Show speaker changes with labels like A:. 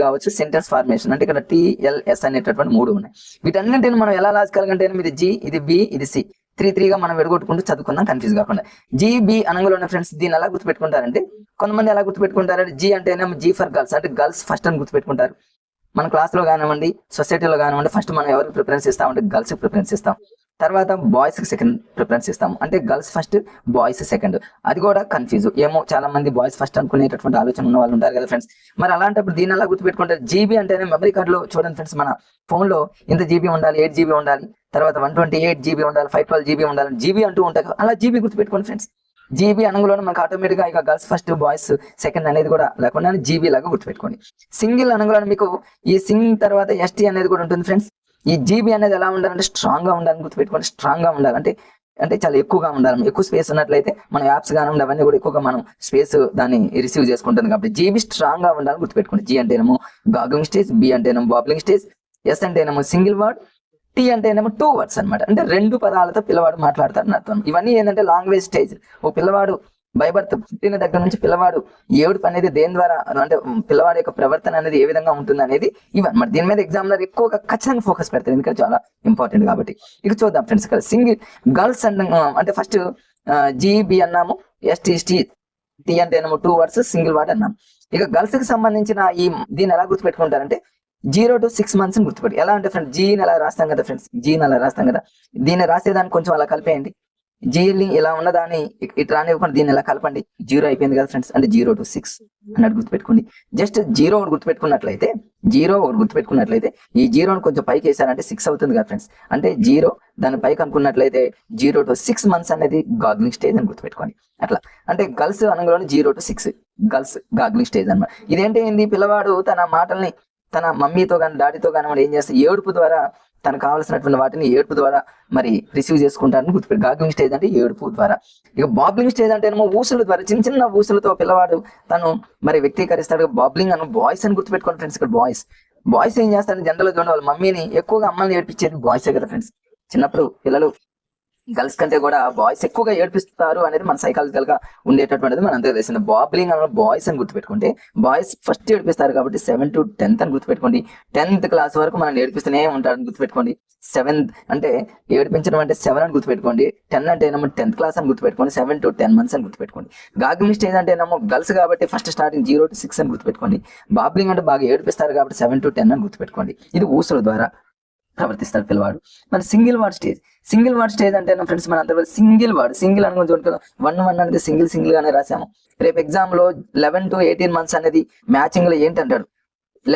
A: కావచ్చు, sentence formation అంటే ఇక్కడ TLS అనేటటువంటి 3 ఉన్నాయి. వీటన్నింటిని మనం ఎలా రాసుకోగలంటే ఇది G, ఇది B, ఇది C, 3 గా మనం విడగొట్టుకుంటూ చదువుకుందాం కన్ఫ్యూజ్ కాకుండా. GB అనగా ఉన్న ఫ్రెండ్స్ దీన్ని ఎలా గుర్తుపెట్టుకుంటారంటే కొంతమంది ఎలా గుర్తుపెట్టుకుంటారంటే G అంటేనేమో G ఫర్ గర్ల్స్ అంటే గర్ల్స్ ఫస్ట్ అని గుర్తుపెట్టుకుంటారు. మన క్లాస్లో కానివ్వండి, సొసైటీలో కానివ్వండి, ఫస్ట్ మనం ఎవరికి ప్రిఫరెన్స్ ఇస్తామంటే గర్ల్స్ ప్రిఫరెన్స్ ఇస్తాం. తర్వాత బాయ్స్ కి సెకండ్ ప్రిఫరెన్స్ ఇస్తాం, అంటే గర్ల్స్ ఫస్ట్ బాయ్స్ సెకండ్. అది కూడా కన్ఫ్యూజ్ ఏమో, చాలా మంది బాయ్స్ ఫస్ట్ అనుకునేటటువంటి ఆలోచన ఉన్న వాళ్ళు ఉంటారు కదా ఫ్రెండ్స్. మరి అలాంటప్పుడు దీని ఎలా గుర్తుపెట్టుకుంటారు? GB అంటేనే మెమరీ కార్డ్ లో చూడండి ఫ్రెండ్స్, మన ఫోన్ లో ఇంత GB ఉండాలి, 8GB ఉండాలి, తర్వాత 128GB ఉండాలి, 512GB ఉండాలి, GB అంటూ ఉంటాయి. అలా GB గుర్తుపెట్టుకోండి ఫ్రెండ్స్. GB అనగానే మనకు ఆటోమేటిక్ గా ఇక గర్ల్స్ ఫస్ట్ బాయ్స్ సెకండ్ అనేది కూడా లేకుండా GB లాగా గుర్తుపెట్టుకోండి. సింగిల్ అనగానే మీకు ఈ సింగ్ తర్వాత ST అనేది కూడా ఉంటుంది ఫ్రెండ్స్. ఈ GB అనేది ఎలా ఉండాలంటే స్ట్రాంగ్ గా ఉండాలని గుర్తుపెట్టుకోండి. స్ట్రాంగ్ గా ఉండాలంటే అంటే చాలా ఎక్కువగా ఉండాలి. ఎక్కువ స్పేస్ ఉన్నట్లయితే మన యాప్స్ కానివ్వండి అవన్నీ కూడా ఎక్కువగా మనం స్పేస్ దాన్ని రిసీవ్ చేసుకుంటుంది కాబట్టి GB స్ట్రాంగ్ గా ఉండాలని గుర్తుపెట్టుకోండి. G అంటేనేమో గాగ్లింగ్ స్టేజ్, B అంటేనేమో బాబ్లింగ్ స్టేజ్, S అంటేనేమో సింగిల్ వర్డ్, T అంటేనేమో 2 వర్డ్స్ అనమాట. అంటే 2 పదాలతో పిల్లవాడు మాట్లాడతారని అర్థం. ఇవన్నీ ఏంటంటే లాంగ్వేజ్ స్టేజ్. ఓ పిల్లవాడు బై బర్త్ పుట్టిన దగ్గర నుంచి పిల్లవాడు ఏడుపు అనేది దేని ద్వారా అంటే పిల్లవాడి యొక్క ప్రవర్తన అనేది ఏ విధంగా ఉంటుంది అనేది ఇవన్నమాట. దీని మీద ఎగ్జామినర్ ఎక్కువగా ఖచ్చితంగా ఫోకస్ పెడతారు, ఎందుకంటే చాలా ఇంపార్టెంట్ కాబట్టి. ఇక చూద్దాం ఫ్రెండ్స్, ఇక్కడ సింగిల్ గర్ల్స్ అంటే ఫస్ట్ GB అన్నాము, ST T అంటేనేమో 2 వర్డ్స్, సింగిల్ వర్డ్ అన్నాము. ఇక గర్ల్స్ కి సంబంధించిన దీన్ని ఎలా గుర్తుపెట్టుకుంటారంటే 0 to 6 months అని గుర్తుపెట్టి. ఎలా అంటే ఫ్రెండ్స్ Gని అలా రాస్తాం కదా ఫ్రెండ్స్, Gని అలా రాస్తాం కదా, దీన్ని రాసేదాన్ని కొంచెం అలా కలిపేయండి. Gని ఇలా ఉన్నదాన్ని ఇటు రానివ్వకుండా దీన్ని ఇలా కలపండి, 0 అయిపోయింది కదా ఫ్రెండ్స్. అంటే 0 to 6 అన్నట్టు గుర్తుపెట్టుకోండి. జస్ట్ 0 ఒకటి గుర్తుపెట్టుకున్నట్లయితే ఈ 0ని కొంచెం పైకి వేసారంటే 6 అవుతుంది కదా ఫ్రెండ్స్. అంటే 0 దాని పైకి అనుకున్నట్లయితే 0 to 6 months అనేది గాగ్లింగ్ స్టేజ్ అని గుర్తుపెట్టుకోండి. అట్లా అంటే గర్ల్స్ అనగానే 0 to 6 గర్ల్స్ గాగ్లింగ్ స్టేజ్ అన్నమాట. ఇదేంటి పిల్లవాడు తన మాటల్ని తన మమ్మీతో కానీ డాడీతో కానీ మనం ఏం చేస్తే ఏడుపు ద్వారా తనకు కావాల్సినటువంటి వాటిని ఏడుపు ద్వారా మరి రిసీవ్ చేసుకుంటారని గుర్తుపెట్టి. గాగ్లింగ్ స్టేజ్ అంటే ఏడుపు ద్వారా. ఇక బాబ్లింగ్ స్టేజ్ అంటే ఏమో ఊసుల ద్వారా, చిన్న చిన్న ఊసులతో పిల్లవాడు తను మరి వ్యక్తీకరిస్తాడు. బాబ్లింగ్ అని బాయ్స్ అని గుర్తుపెట్టుకోండి ఫ్రెండ్స్. ఇక్కడ బాయ్స్ ఏం చేస్తారు జనరల్ గా వాళ్ళ మమ్మీని ఎక్కువగా అమ్మల్ని ఏడిపించేది బాయ్సే కదా ఫ్రెండ్స్. చిన్నప్పుడు పిల్లలు గర్ల్స్ కంటే కూడా బాయ్స్ ఎక్కువగా ఏడిపిస్తారు అనేది మన సైకాలజికల్ గా ఉండేటటువంటిది మన అంతా తెలిసింది. బాబ్లింగ్ అన్న బాయ్స్ అని గుర్తుపెట్టుకుంటే బాయ్స్ ఫస్ట్ ఏడిపిస్తారు కాబట్టి 7 to 10th అని గుర్తుపెట్టుకోండి. 10th క్లాస్ వరకు మనం ఏడిపిస్తూనే ఉంటారని గుర్తుపెట్టుకోండి. 7th అంటే ఏడిపించడం అంటే 7 అని గుర్తుపెట్టుకోండి. 10 అంటే ఏమో 10th క్లాస్ అని గుర్తుపెట్టుకోండి. 7 to 10 months అని గుర్తుపెట్టుకోండి. గాగ్లింగ్ స్టేజ్ అంటే ఏమో గర్ల్స్ కాబట్టి ఫస్ట్ స్టార్టింగ్ 0 to 6 అని గుర్తుపెట్టుకోండి. బాబ్లింగ్ అంటే బాగా ఏడిపిస్తారు కాబట్టి 7 to 10 అని గుర్తుపెట్టుకోండి. ఇది ఊసుల ద్వారా ప్రవర్తిస్తాడు పిల్లవాడు. మరి సింగిల్ వర్డ్ స్టేజ్ అంటే ఫ్రెండ్స్ మన అంతా సింగిల్ అనుకుని చూడండి, 1 అనేది సింగిల్ గానే రాసాము. రేపు ఎగ్జామ్ లో 11 to 18 months అనేది మ్యాచింగ్ లో ఏంటంటాడు,